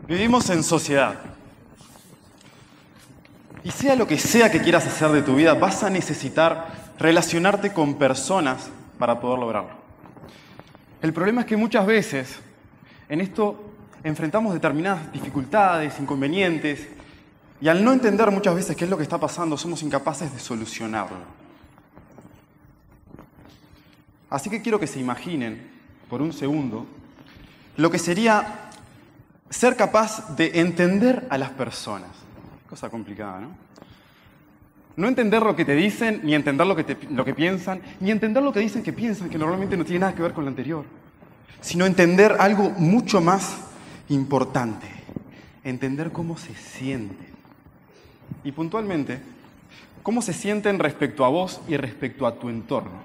Vivimos en sociedad. Y sea lo que sea que quieras hacer de tu vida, vas a necesitar relacionarte con personas para poder lograrlo. El problema es que muchas veces en esto enfrentamos determinadas dificultades, inconvenientes, y al no entender muchas veces qué es lo que está pasando, somos incapaces de solucionarlo. Así que quiero que se imaginen, por un segundo, lo que sería ser capaz de entender a las personas. Cosa complicada, ¿no? No entender lo que te dicen, ni entender lo que piensan, ni entender lo que dicen que piensan, que normalmente no tiene nada que ver con lo anterior. Sino entender algo mucho más importante. Entender cómo se sienten. Y puntualmente, cómo se sienten respecto a vos y respecto a tu entorno.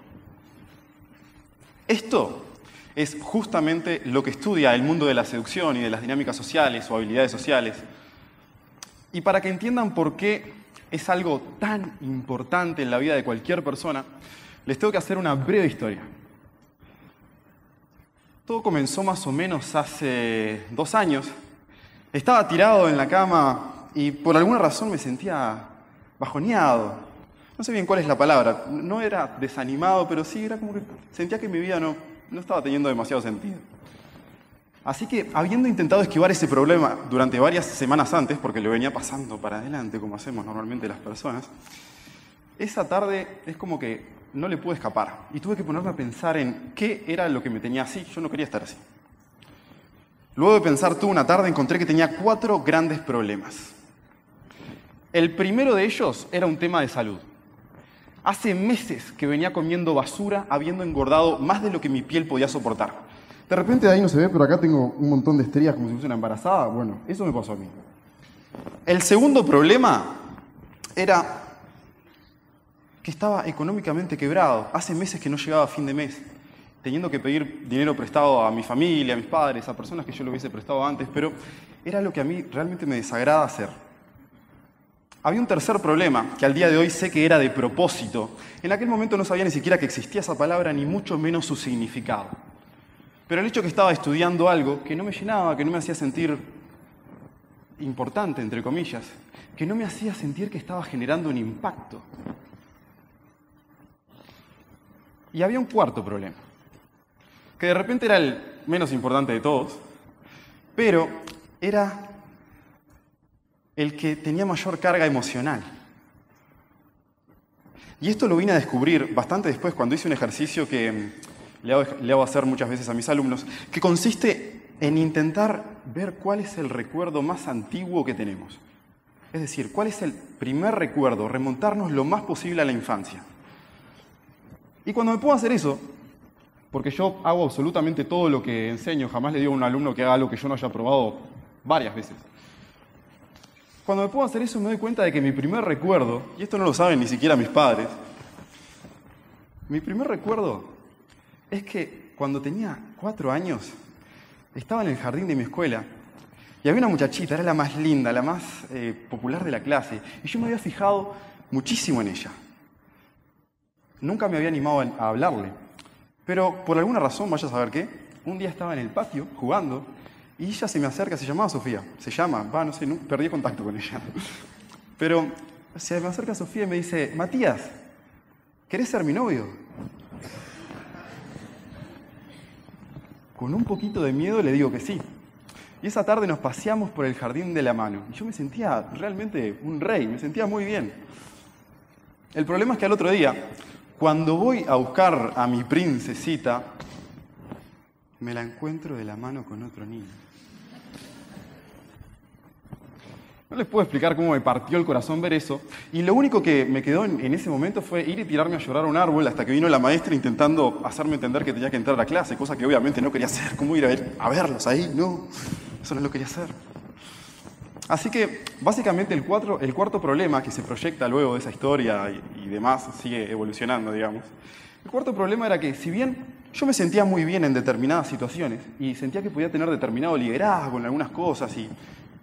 Esto es justamente lo que estudia el mundo de la seducción y de las dinámicas sociales o habilidades sociales. Y para que entiendan por qué es algo tan importante en la vida de cualquier persona, les tengo que hacer una breve historia. Todo comenzó más o menos hace 2 años. Estaba tirado en la cama y por alguna razón me sentía bajoneado. No sé bien cuál es la palabra. No era desanimado, pero sí era como que sentía que mi vida no estaba teniendo demasiado sentido. Así que, habiendo intentado esquivar ese problema durante varias semanas antes, porque lo venía pasando para adelante, como hacemos normalmente las personas, esa tarde es como que no le pude escapar. Y tuve que ponerme a pensar en qué era lo que me tenía así. Yo no quería estar así. Luego de pensar toda una tarde, encontré que tenía 4 grandes problemas. El primero de ellos era un tema de salud. Hace meses que venía comiendo basura, habiendo engordado más de lo que mi piel podía soportar. De repente de ahí no se ve, pero acá tengo un montón de estrías como si fuese una embarazada. Bueno, eso me pasó a mí. El segundo problema era que estaba económicamente quebrado. Hace meses que no llegaba a fin de mes, teniendo que pedir dinero prestado a mi familia, a mis padres, a personas que yo lo hubiese prestado antes, pero era lo que a mí realmente me desagrada hacer. Había un tercer problema, que al día de hoy sé que era de propósito. En aquel momento no sabía ni siquiera que existía esa palabra, ni mucho menos su significado. Pero el hecho que estaba estudiando algo que no me llenaba, que no me hacía sentir importante, entre comillas, que no me hacía sentir que estaba generando un impacto. Y había un cuarto problema, que de repente era el menos importante de todos, pero era el que tenía mayor carga emocional. Y esto lo vine a descubrir bastante después cuando hice un ejercicio que le hago hacer muchas veces a mis alumnos, que consiste en intentar ver cuál es el recuerdo más antiguo que tenemos. Es decir, cuál es el primer recuerdo, remontarnos lo más posible a la infancia. Y cuando me puedo hacer eso, porque yo hago absolutamente todo lo que enseño, jamás le digo a un alumno que haga algo que yo no haya probado varias veces. Cuando me puedo hacer eso me doy cuenta de que mi primer recuerdo, y esto no lo saben ni siquiera mis padres, mi primer recuerdo es que cuando tenía 4 años estaba en el jardín de mi escuela y había una muchachita, era la más linda, la más popular de la clase, y yo me había fijado muchísimo en ella. Nunca me había animado a hablarle, pero por alguna razón, vaya a saber qué, un día estaba en el patio jugando y ella se me acerca, se llamaba Sofía, no sé, perdí contacto con ella. Pero se me acerca Sofía y me dice, Matías, ¿querés ser mi novio? Con un poquito de miedo le digo que sí. Y esa tarde nos paseamos por el jardín de la mano. Y yo me sentía realmente un rey, me sentía muy bien. El problema es que al otro día, cuando voy a buscar a mi princesita, me la encuentro de la mano con otro niño. No les puedo explicar cómo me partió el corazón ver eso. Y lo único que me quedó en ese momento fue ir y tirarme a llorar a un árbol hasta que vino la maestra intentando hacerme entender que tenía que entrar a clase, cosa que obviamente no quería hacer. ¿Cómo ir a verlos ahí? No, eso no lo quería hacer. Así que, básicamente, el cuarto problema que se proyecta luego de esa historia y demás, sigue evolucionando, digamos. El cuarto problema era que, si bien yo me sentía muy bien en determinadas situaciones y sentía que podía tener determinado liderazgo en algunas cosas y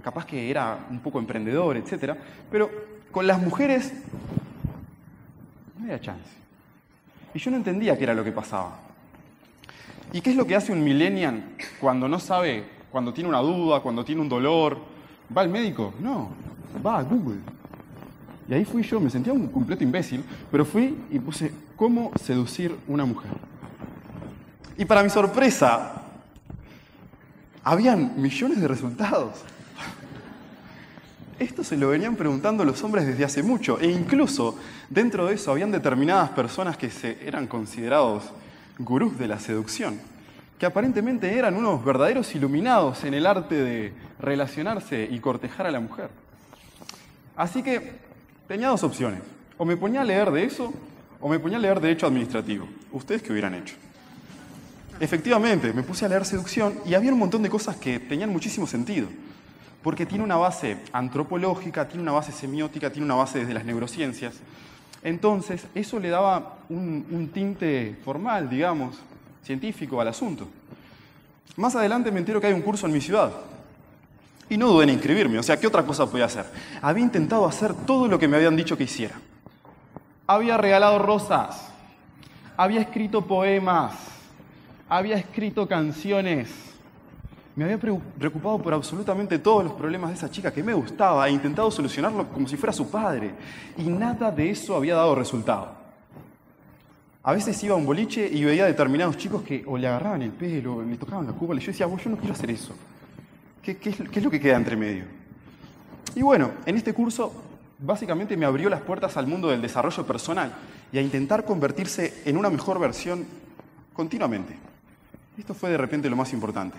capaz que era un poco emprendedor, etc., pero con las mujeres no había chance. Y yo no entendía qué era lo que pasaba. ¿Y qué es lo que hace un millennial cuando no sabe cuando tiene una duda, cuando tiene un dolor, ¿va al médico? No, va a Google. Y ahí fui yo, me sentía un completo imbécil, pero fui y puse ¿cómo seducir una mujer? Y para mi sorpresa, habían millones de resultados. Esto se lo venían preguntando los hombres desde hace mucho, e incluso dentro de eso habían determinadas personas que eran considerados gurús de la seducción, que aparentemente eran unos verdaderos iluminados en el arte de relacionarse y cortejar a la mujer. Así que tenía dos opciones, o me ponía a leer de eso, o me ponía a leer Derecho Administrativo. ¿Ustedes qué hubieran hecho? Efectivamente, me puse a leer seducción y había un montón de cosas que tenían muchísimo sentido, porque tiene una base antropológica, tiene una base semiótica, tiene una base desde las neurociencias. Entonces, eso le daba un tinte formal, digamos, científico al asunto. Más adelante me entero que hay un curso en mi ciudad. Y no dudé en inscribirme, o sea, ¿qué otra cosa podía hacer? Había intentado hacer todo lo que me habían dicho que hiciera. Había regalado rosas, había escrito poemas, había escrito canciones. Me había preocupado por absolutamente todos los problemas de esa chica que me gustaba e intentado solucionarlo como si fuera su padre. Y nada de eso había dado resultado. A veces iba a un boliche y veía a determinados chicos que o le agarraban el pelo, o le tocaban la cúpula, y yo decía, yo no quiero hacer eso. ¿Qué es lo que queda entre medio? Y bueno, en este curso básicamente me abrió las puertas al mundo del desarrollo personal y a intentar convertirse en una mejor versión continuamente. Esto fue de repente lo más importante.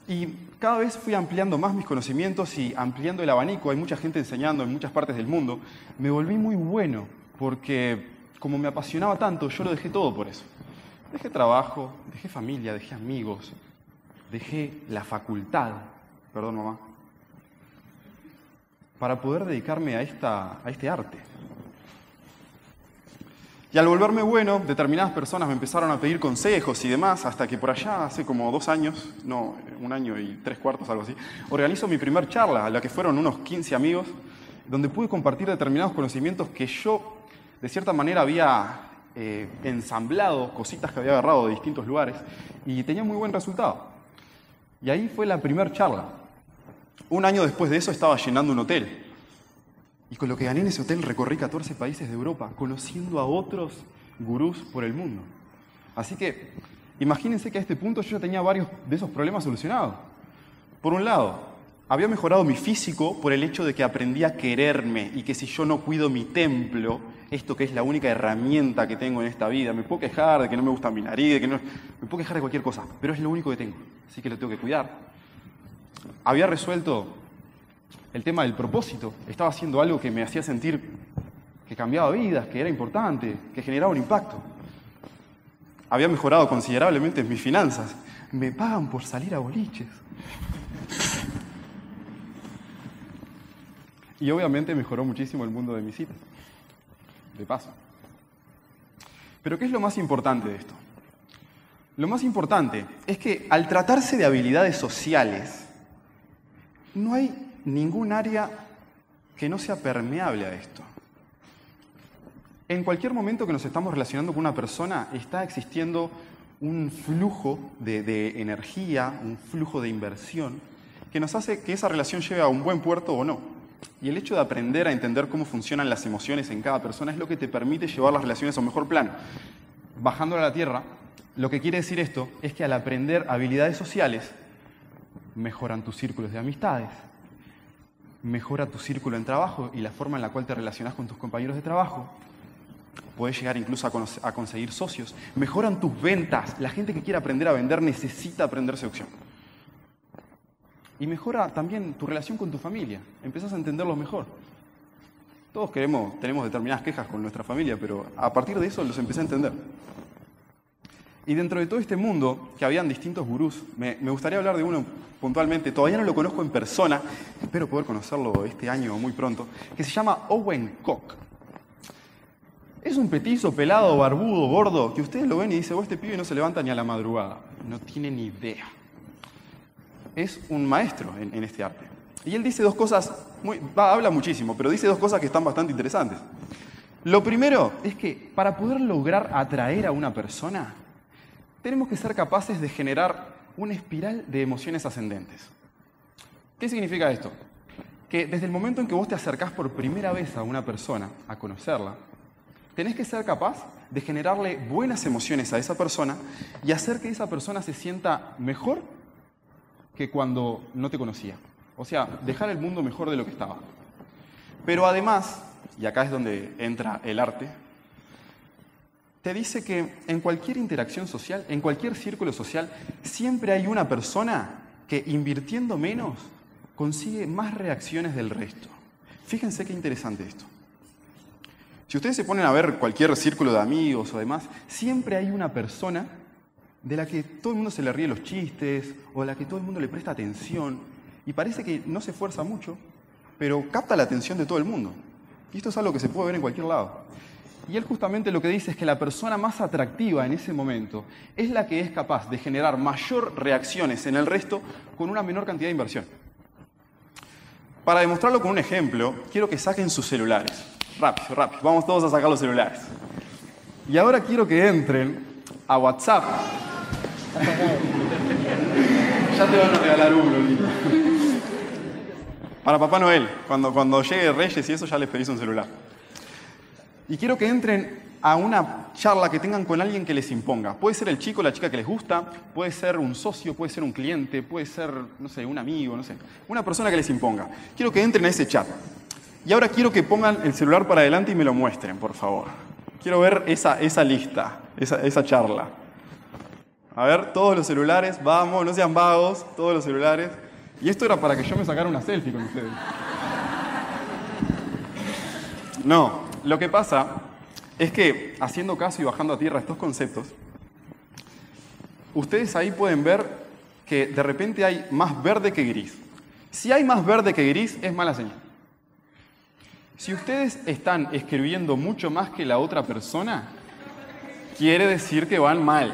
Y cada vez fui ampliando más mis conocimientos y ampliando el abanico. Hay mucha gente enseñando en muchas partes del mundo. Me volví muy bueno porque, como me apasionaba tanto, yo lo dejé todo por eso. Dejé trabajo, dejé familia, dejé amigos, dejé la facultad, perdón mamá, para poder dedicarme a este arte. Y al volverme bueno, determinadas personas me empezaron a pedir consejos y demás, hasta que por allá, hace como 2 años, no, 1 año y 3/4, algo así, organizo mi primer charla, a la que fueron unos 15 amigos, donde pude compartir determinados conocimientos que yo, de cierta manera, había ensamblado, cositas que había agarrado de distintos lugares, y tenía muy buen resultado. Y ahí fue la primera charla. 1 año después de eso estaba llenando un hotel. Y con lo que gané en ese hotel recorrí 14 países de Europa, conociendo a otros gurús por el mundo. Así que, imagínense que a este punto yo ya tenía varios de esos problemas solucionados. Por un lado, había mejorado mi físico por el hecho de que aprendí a quererme y que si yo no cuido mi templo, esto que es la única herramienta que tengo en esta vida, me puedo quejar de que no me gusta mi nariz, de que no, me puedo quejar de cualquier cosa, pero es lo único que tengo, así que lo tengo que cuidar. Había resuelto el tema del propósito, estaba haciendo algo que me hacía sentir que cambiaba vidas, que era importante, que generaba un impacto. Había mejorado considerablemente mis finanzas. Me pagan por salir a boliches. Y obviamente mejoró muchísimo el mundo de mis citas. De paso. Pero ¿qué es lo más importante de esto? Lo más importante es que al tratarse de habilidades sociales, no hay ningún área que no sea permeable a esto. En cualquier momento que nos estamos relacionando con una persona, está existiendo un flujo de energía, un flujo de inversión, que nos hace que esa relación llegue a un buen puerto o no. Y el hecho de aprender a entender cómo funcionan las emociones en cada persona es lo que te permite llevar las relaciones a un mejor plano. Bajándolo a la tierra, lo que quiere decir esto es que al aprender habilidades sociales, mejoran tus círculos de amistades, mejora tu círculo en trabajo y la forma en la cual te relacionas con tus compañeros de trabajo. Puedes llegar incluso a conseguir socios. Mejoran tus ventas. La gente que quiere aprender a vender necesita aprender seducción. Y mejora también tu relación con tu familia. Empezás a entenderlos mejor. Todos tenemos determinadas quejas con nuestra familia, pero a partir de eso los empecé a entender. Y dentro de todo este mundo, que habían distintos gurús, me gustaría hablar de uno puntualmente, todavía no lo conozco en persona, espero poder conocerlo este año o muy pronto, que se llama Owen Koch. Es un petizo, pelado, barbudo, gordo, que ustedes lo ven y dicen, este pibe no se levanta ni a la madrugada. No tiene ni idea. Es un maestro en este arte. Y él dice 2 cosas, habla muchísimo, pero dice 2 cosas que están bastante interesantes. Lo primero es que para poder lograr atraer a una persona, tenemos que ser capaces de generar una espiral de emociones ascendentes. ¿Qué significa esto? Que desde el momento en que vos te acercás por primera vez a una persona, a conocerla, tenés que ser capaz de generarle buenas emociones a esa persona y hacer que esa persona se sienta mejor que cuando no te conocía. O sea, dejar el mundo mejor de lo que estaba. Pero además, y acá es donde entra el arte, te dice que en cualquier interacción social, en cualquier círculo social, siempre hay una persona que invirtiendo menos consigue más reacciones del resto. Fíjense qué interesante esto. Si ustedes se ponen a ver cualquier círculo de amigos o demás, siempre hay una persona de la que todo el mundo se le ríe los chistes o a la que todo el mundo le presta atención y parece que no se esfuerza mucho, pero capta la atención de todo el mundo. Y esto es algo que se puede ver en cualquier lado. Y él justamente lo que dice es que la persona más atractiva en ese momento es la que es capaz de generar mayor reacciones en el resto con una menor cantidad de inversión. Para demostrarlo con un ejemplo, quiero que saquen sus celulares. Rápido, rápido. Vamos todos a sacar los celulares. Y ahora quiero que entren a WhatsApp. Ya te van a regalar uno, Lito. Para Papá Noel. Cuando llegue Reyes y eso, ya les pedís un celular. Y quiero que entren a una charla que tengan con alguien que les imponga. Puede ser el chico o la chica que les gusta, puede ser un socio, puede ser un cliente, puede ser, no sé, un amigo, no sé. Una persona que les imponga. Quiero que entren a ese chat. Y ahora quiero que pongan el celular para adelante y me lo muestren, por favor. Quiero ver esa lista, esa charla. A ver, todos los celulares, vamos, no sean vagos, todos los celulares. Y esto era para que yo me sacara una selfie con ustedes. No, lo que pasa es que, haciendo caso y bajando a tierra estos conceptos, ustedes ahí pueden ver que de repente hay más verde que gris. Si hay más verde que gris, es mala señal. Si ustedes están escribiendo mucho más que la otra persona, quiere decir que van mal.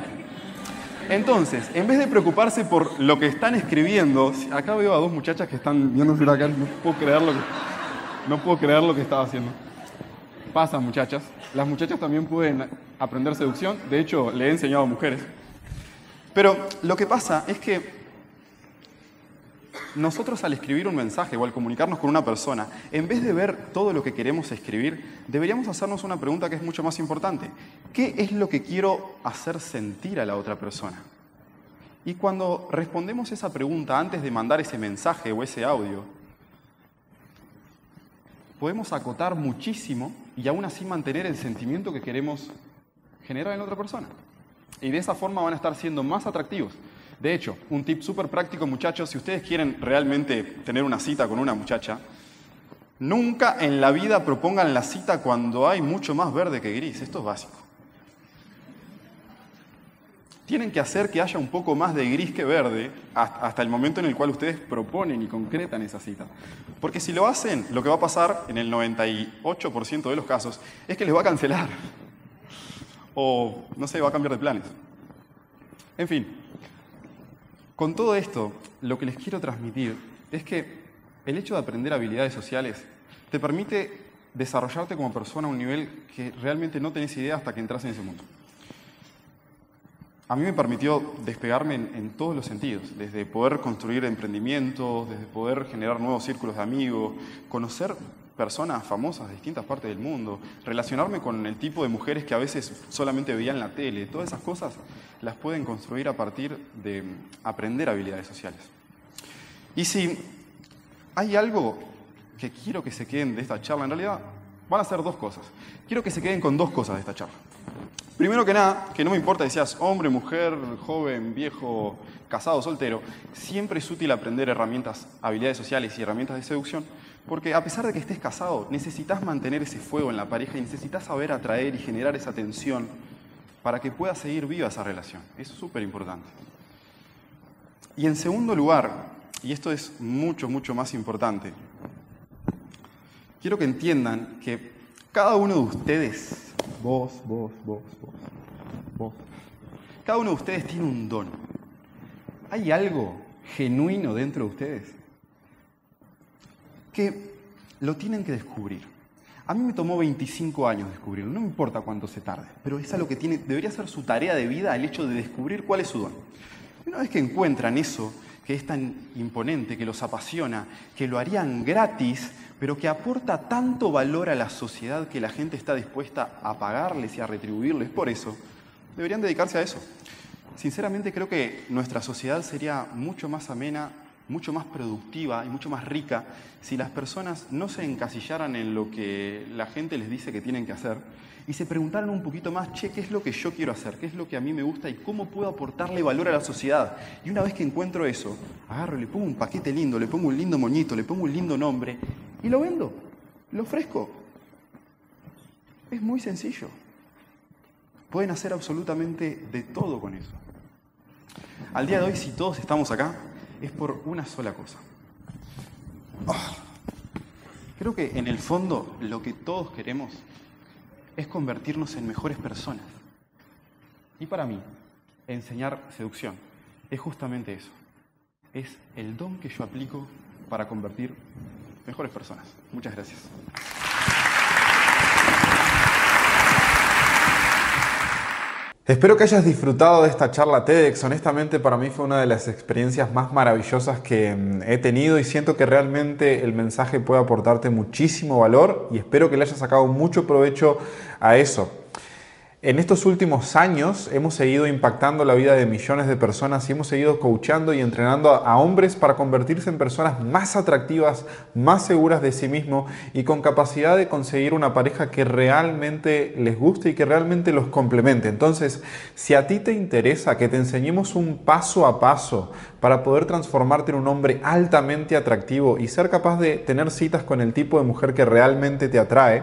Entonces, en vez de preocuparse por lo que están escribiendo, acá veo a dos muchachas que están viéndose acá, no puedo creer lo que estaba haciendo. Pasa, muchachas. Las muchachas también pueden aprender seducción. De hecho, le he enseñado a mujeres. Pero lo que pasa es que nosotros al escribir un mensaje o al comunicarnos con una persona, en vez de ver todo lo que queremos escribir, deberíamos hacernos una pregunta que es mucho más importante. ¿Qué es lo que quiero hacer sentir a la otra persona? Y cuando respondemos esa pregunta antes de mandar ese mensaje o ese audio, podemos acotar muchísimo y aún así mantener el sentimiento que queremos generar en la otra persona. Y de esa forma van a estar siendo más atractivos. De hecho, un tip súper práctico, muchachos, si ustedes quieren realmente tener una cita con una muchacha, nunca en la vida propongan la cita cuando hay mucho más verde que gris. Esto es básico. Tienen que hacer que haya un poco más de gris que verde hasta el momento en el cual ustedes proponen y concretan esa cita. Porque si lo hacen, lo que va a pasar en el 98% de los casos es que les va a cancelar. O, no sé, va a cambiar de planes. En fin, con todo esto, lo que les quiero transmitir es que el hecho de aprender habilidades sociales te permite desarrollarte como persona a un nivel que realmente no tenés idea hasta que entras en ese mundo. A mí me permitió despegarme en todos los sentidos, desde poder construir emprendimientos, desde poder generar nuevos círculos de amigos, conocer personas famosas de distintas partes del mundo, relacionarme con el tipo de mujeres que a veces solamente veía en la tele. Todas esas cosas las pueden construir a partir de aprender habilidades sociales. Y si hay algo que quiero que se queden de esta charla, en realidad van a ser dos cosas. Quiero que se queden con dos cosas de esta charla. Primero que nada, que no me importa si seas hombre, mujer, joven, viejo, casado, soltero, siempre es útil aprender herramientas, habilidades sociales y herramientas de seducción, porque a pesar de que estés casado, necesitas mantener ese fuego en la pareja y necesitas saber atraer y generar esa tensión para que pueda seguir viva esa relación. Eso es súper importante. Y en segundo lugar, y esto es mucho, mucho más importante, quiero que entiendan que cada uno de ustedes, vos, cada uno de ustedes tiene un don. ¿Hay algo genuino dentro de ustedes que lo tienen que descubrir? A mí me tomó 25 años descubrirlo, no me importa cuánto se tarde, pero es algo que debería ser su tarea de vida, el hecho de descubrir cuál es su don. Una vez que encuentran eso que es tan imponente, que los apasiona, que lo harían gratis, pero que aporta tanto valor a la sociedad que la gente está dispuesta a pagarles y a retribuirles por eso, deberían dedicarse a eso. Sinceramente creo que nuestra sociedad sería mucho más amena, mucho más productiva y mucho más rica si las personas no se encasillaran en lo que la gente les dice que tienen que hacer y se preguntaran un poquito más, che, ¿qué es lo que yo quiero hacer? ¿Qué es lo que a mí me gusta y cómo puedo aportarle valor a la sociedad? Y una vez que encuentro eso, agarro, le pongo un paquete lindo, le pongo un lindo moñito, le pongo un lindo nombre y lo vendo, lo ofrezco. Es muy sencillo. Pueden hacer absolutamente de todo con eso. Al día de hoy, si todos estamos acá, es por una sola cosa. Creo que en el fondo lo que todos queremos es convertirnos en mejores personas. Y para mí, enseñar seducción es justamente eso. Es el don que yo aplico para convertir mejores personas. Muchas gracias. Espero que hayas disfrutado de esta charla TEDx. Honestamente, para mí fue una de las experiencias más maravillosas que he tenido y siento que realmente el mensaje puede aportarte muchísimo valor y espero que le hayas sacado mucho provecho a eso. En estos últimos años hemos seguido impactando la vida de millones de personas y hemos seguido coachando y entrenando a hombres para convertirse en personas más atractivas, más seguras de sí mismos y con capacidad de conseguir una pareja que realmente les guste y que realmente los complemente. Entonces, si a ti te interesa que te enseñemos un paso a paso para poder transformarte en un hombre altamente atractivo y ser capaz de tener citas con el tipo de mujer que realmente te atrae,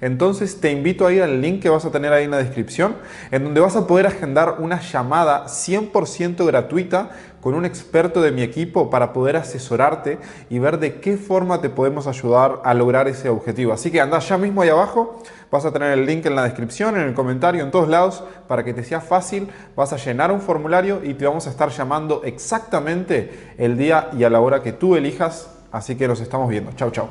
entonces te invito a ir al link que vas a tener ahí en la descripción, en donde vas a poder agendar una llamada 100% gratuita con un experto de mi equipo para poder asesorarte y ver de qué forma te podemos ayudar a lograr ese objetivo. Así que anda ya mismo ahí abajo, vas a tener el link en la descripción, en el comentario, en todos lados, para que te sea fácil. Vas a llenar un formulario y te vamos a estar llamando exactamente el día y a la hora que tú elijas. Así que nos estamos viendo. Chau, chau.